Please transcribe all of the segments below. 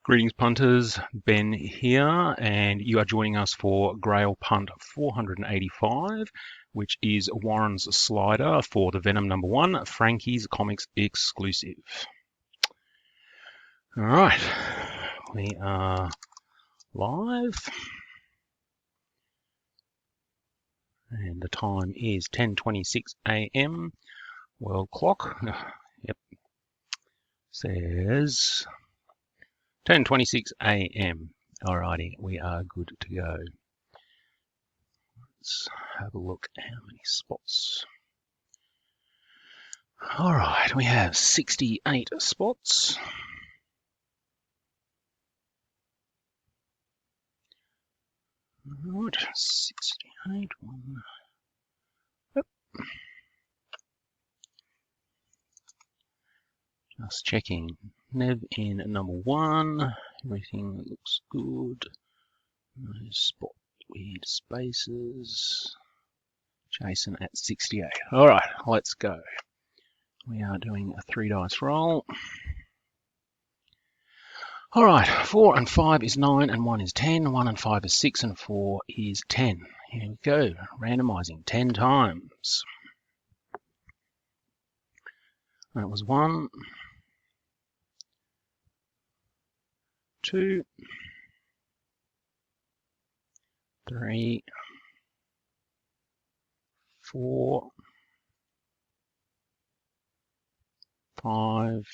Greetings punters, Ben here, and you are joining us for Grail Punt 485, which is Warren's slider for the Venom #1, Frankie's Comics exclusive. Alright, we are live, and the time is 10:26 AM, world clock, yep, says 10:26 AM. Alrighty, we are good to go. Let's have a look at how many spots. Alright, we have 68 spots. Alright, 68, one. Yep. Just checking. Nev in #1. Everything looks good. No spot weird spaces. Jason at 68. Alright, let's go. We are doing a 3 dice roll. Alright, 4 and 5 is 9 and 1 is 10. 1 and 5 is 6 and 4 is 10. Here we go, randomizing 10 times. That was 1, 2, 3, 4, 5,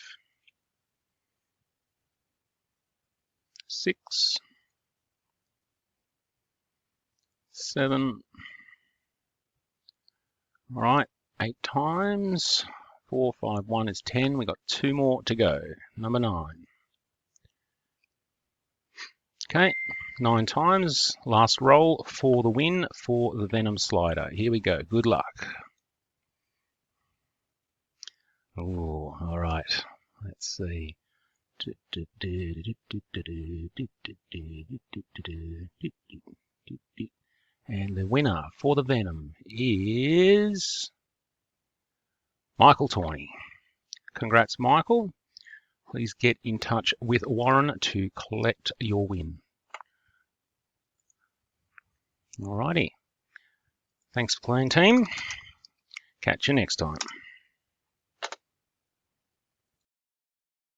6, 7. All right, 8 times. 4, 5, 1 is 10. We got 2 more to go. Number 9. Okay, 9 times. Last roll for the win for the Venom slider. Here we go. Good luck. Oh, all right. Let's see. And the winner for the Venom is Michael Tawney. Congrats, Michael. Please get in touch with Warren to collect your win. Alrighty. Thanks for playing, team. Catch you next time.